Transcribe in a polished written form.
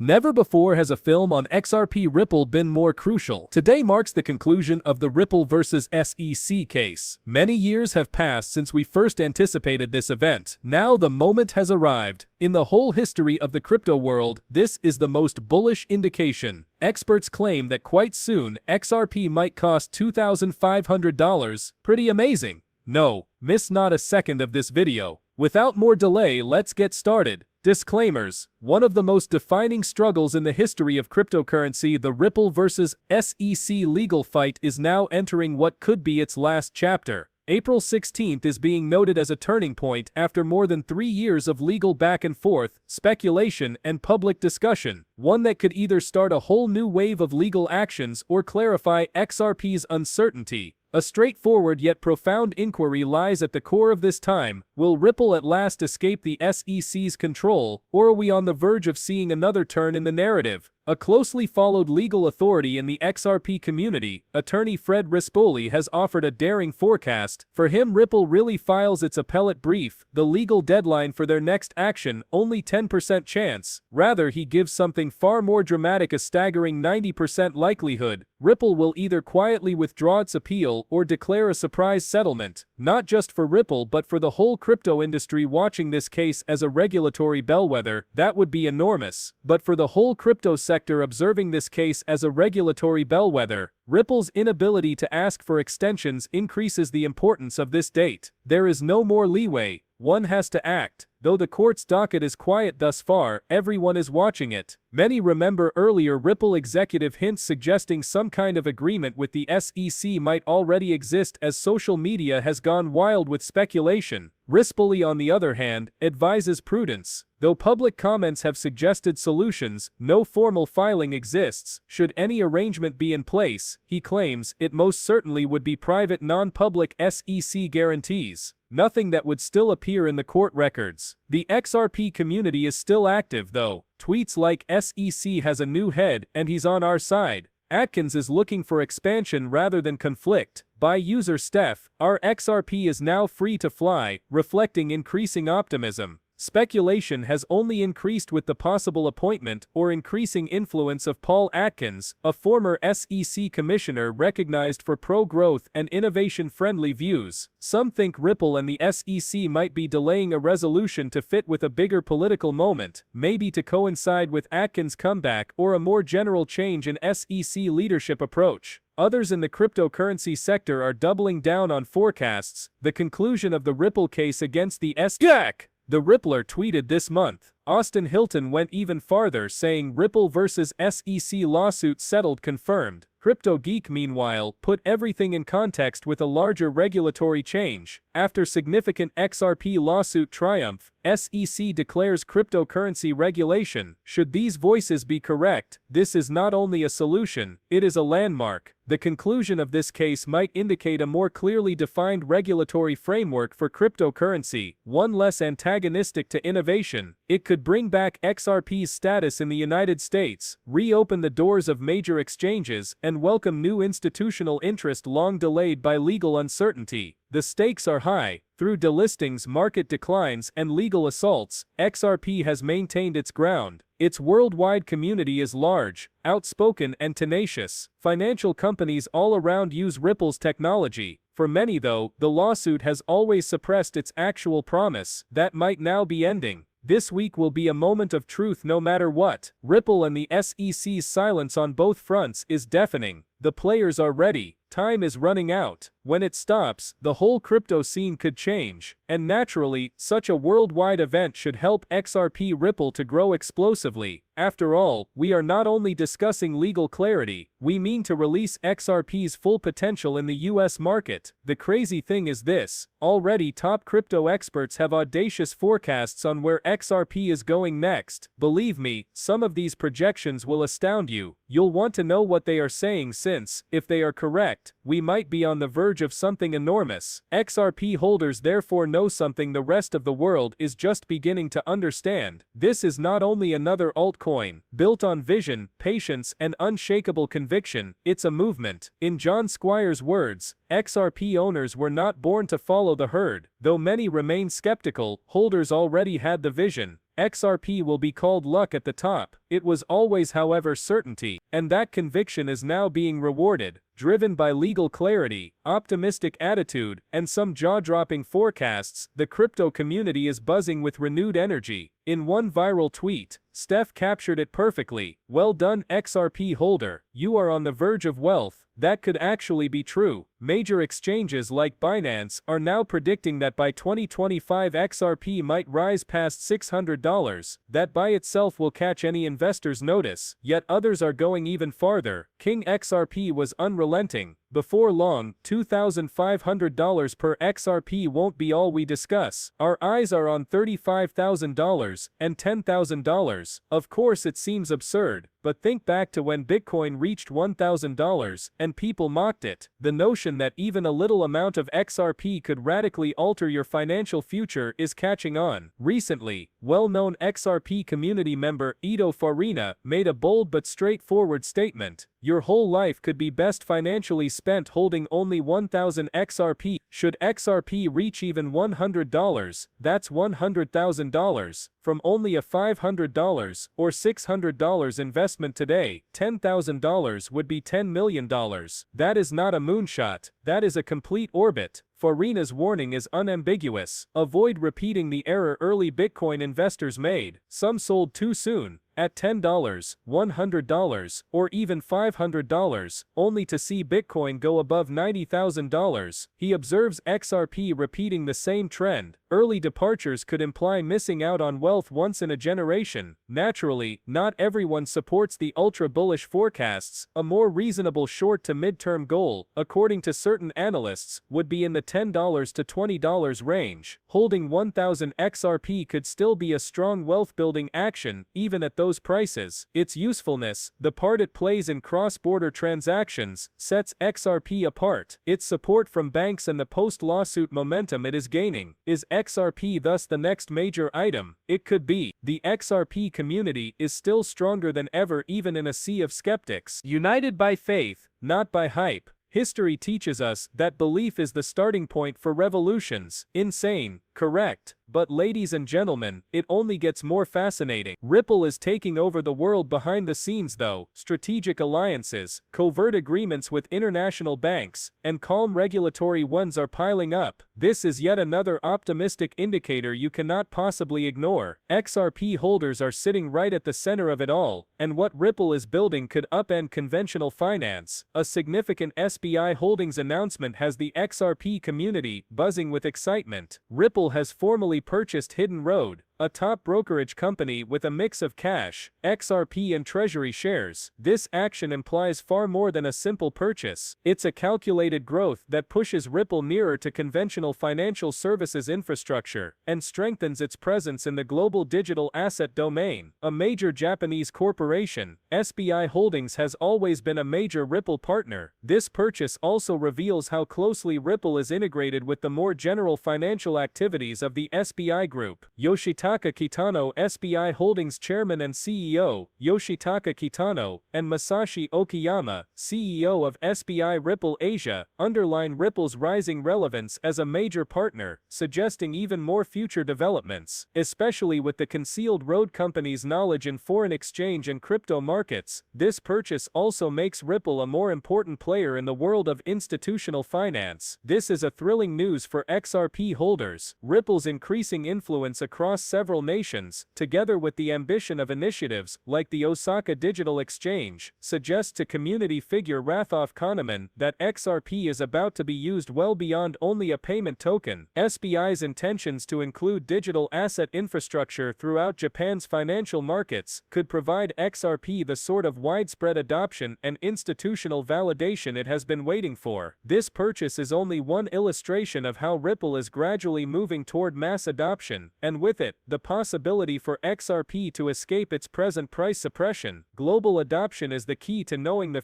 Never before has a film on XRP Ripple been more crucial. Today marks the conclusion of the Ripple versus SEC case. Many years have passed since we first anticipated this event. Now the moment has arrived. In the whole history of the crypto world, this is the most bullish indication. Experts claim that quite soon, XRP might cost $2,500. Pretty amazing. No, miss not a second of this video. Without more delay, let's get started. Disclaimers. One of the most defining struggles in the history of cryptocurrency, the Ripple versus SEC legal fight, is now entering what could be its last chapter. April 16th is being noted as a turning point after more than 3 years of legal back and forth, speculation, and public discussion, one that could either start a whole new wave of legal actions or clarify XRP's uncertainty. A straightforward yet profound inquiry lies at the core of this time. Will Ripple at last escape the SEC's control, or are we on the verge of seeing another turn in the narrative? A closely followed legal authority in the XRP community, attorney Fred Rispoli, has offered a daring forecast. For him, Ripple really files its appellate brief, the legal deadline for their next action, only 10% chance. Rather, he gives something far more dramatic, a staggering 90% likelihood. Ripple will either quietly withdraw its appeal or declare a surprise settlement, not just for Ripple but for the whole crypto industry watching this case as a regulatory bellwether. That would be enormous. But for the whole crypto sector observing this case as a regulatory bellwether, Ripple's inability to ask for extensions increases the importance of this date. There is no more leeway. One has to act. Though the court's docket is quiet thus far, everyone is watching it. Many remember earlier Ripple executive hints suggesting some kind of agreement with the SEC might already exist, as social media has gone wild with speculation. Rispoli, on the other hand, advises prudence. Though public comments have suggested solutions, no formal filing exists. Should any arrangement be in place, he claims, it most certainly would be private, non-public SEC guarantees. Nothing that would still appear in the court records. The XRP community is still active though. Tweets like "SEC has a new head and he's on our side." Atkins is looking for expansion rather than conflict. By user Steph, our XRP is now free to fly, reflecting increasing optimism. Speculation has only increased with the possible appointment or increasing influence of Paul Atkins, a former SEC commissioner recognized for pro-growth and innovation-friendly views. Some think Ripple and the SEC might be delaying a resolution to fit with a bigger political moment, maybe to coincide with Atkins' comeback or a more general change in SEC leadership approach. Others in the cryptocurrency sector are doubling down on forecasts: the conclusion of the Ripple case against the SEC. The Rippler tweeted this month. Austin Hilton went even farther, saying Ripple versus SEC lawsuit settled, confirmed. Crypto Geek, meanwhile, put everything in context with a larger regulatory change. After significant XRP lawsuit triumph, SEC declares cryptocurrency regulation. Should these voices be correct, this is not only a solution, it is a landmark. The conclusion of this case might indicate a more clearly defined regulatory framework for cryptocurrency, one less antagonistic to innovation. It could bring back XRP's status in the United States, reopen the doors of major exchanges, and welcome new institutional interest long delayed by legal uncertainty. The stakes are high. Through delistings, market declines, and legal assaults, XRP has maintained its ground. Its worldwide community is large, outspoken, and tenacious. Financial companies all around use Ripple's technology. For many, though, the lawsuit has always suppressed its actual promise. That might now be ending. This week will be a moment of truth no matter what. Ripple and the SEC's silence on both fronts is deafening. The players are ready. Time is running out. When it stops, the whole crypto scene could change. And naturally, such a worldwide event should help XRP Ripple to grow explosively. After all, we are not only discussing legal clarity, we mean to release XRP's full potential in the US market. The crazy thing is this: already top crypto experts have audacious forecasts on where XRP is going next. Believe me, some of these projections will astound you. You'll want to know what they are saying, since, if they are correct, we might be on the verge of something enormous. XRP holders therefore know something the rest of the world is just beginning to understand. This is not only another altcoin, built on vision, patience, and unshakable conviction, it's a movement. In John Squire's words, XRP owners were not born to follow the herd. Though many remain skeptical, holders already had the vision. XRP will be called luck at the top. It was always, however, certainty, and that conviction is now being rewarded, driven by legal clarity, optimistic attitude, and some jaw-dropping forecasts. The crypto community is buzzing with renewed energy. In one viral tweet, Steph captured it perfectly. "Well done, XRP holder. You are on the verge of wealth." That could actually be true. Major exchanges like Binance are now predicting that by 2025 XRP might rise past $600. That by itself will catch any investor's notice. Yet others are going even farther. King XRP was unrelenting. Before long, $2,500 per XRP won't be all we discuss. Our eyes are on $35,000 and $10,000. Of course, it seems absurd, but think back to when Bitcoin reached $1,000 and people mocked it. The notion that even a little amount of XRP could radically alter your financial future is catching on. Recently, well-known XRP community member Ito Farina made a bold but straightforward statement. Your whole life could be best financially spent holding only 1,000 XRP. Should XRP reach even $100, that's $100,000. From only a $500 or $600 investment today, $10,000 would be $10 million. That is not a moonshot, that is a complete orbit. Farina's warning is unambiguous. Avoid repeating the error early Bitcoin investors made. Some sold too soon, at $10, $100, or even $500, only to see Bitcoin go above $90,000. He observes XRP repeating the same trend. Early departures could imply missing out on wealth once in a generation. Naturally, not everyone supports the ultra-bullish forecasts. A more reasonable short to mid-term goal, according to certain analysts, would be in the $10 to $20 range. Holding 1,000 XRP could still be a strong wealth-building action, even at those prices. Its usefulness, the part it plays in cross-border transactions, sets XRP apart. Its support from banks and the post-lawsuit momentum it is gaining. Is XRP thus the next major item? It could be. The XRP community is still stronger than ever, even in a sea of skeptics. United by faith, not by hype. History teaches us that belief is the starting point for revolutions. Insane, correct. But ladies and gentlemen, it only gets more fascinating. Ripple is taking over the world behind the scenes though. Strategic alliances, covert agreements with international banks, and calm regulatory ones are piling up. This is yet another optimistic indicator you cannot possibly ignore. XRP holders are sitting right at the center of it all, and what Ripple is building could upend conventional finance. A significant SBI Holdings announcement has the XRP community buzzing with excitement. Ripple has formally purchased Hidden Road, a top brokerage company with a mix of cash, XRP and treasury shares. This action implies far more than a simple purchase. It's a calculated growth that pushes Ripple nearer to conventional financial services infrastructure and strengthens its presence in the global digital asset domain. A major Japanese corporation, SBI Holdings has always been a major Ripple partner. This purchase also reveals how closely Ripple is integrated with the more general financial activities of the SBI Group. Yoshitaka Kitano, SBI Holdings Chairman and CEO, Yoshitaka Kitano, and Masashi Okiyama, CEO of SBI Ripple Asia, underline Ripple's rising relevance as a major partner, suggesting even more future developments, especially with the concealed road company's knowledge in foreign exchange and crypto markets. This purchase also makes Ripple a more important player in the world of institutional finance. This is a thrilling news for XRP holders. Ripple's increasing influence across several nations, together with the ambition of initiatives like the Osaka Digital Exchange, suggests to community figure Rathoff Kahneman that XRP is about to be used well beyond only a payment token. SBI's intentions to include digital asset infrastructure throughout Japan's financial markets could provide XRP the sort of widespread adoption and institutional validation it has been waiting for. This purchase is only one illustration of how Ripple is gradually moving toward mass adoption, and with it, the possibility for XRP to escape its present price suppression. Global adoption is the key to knowing the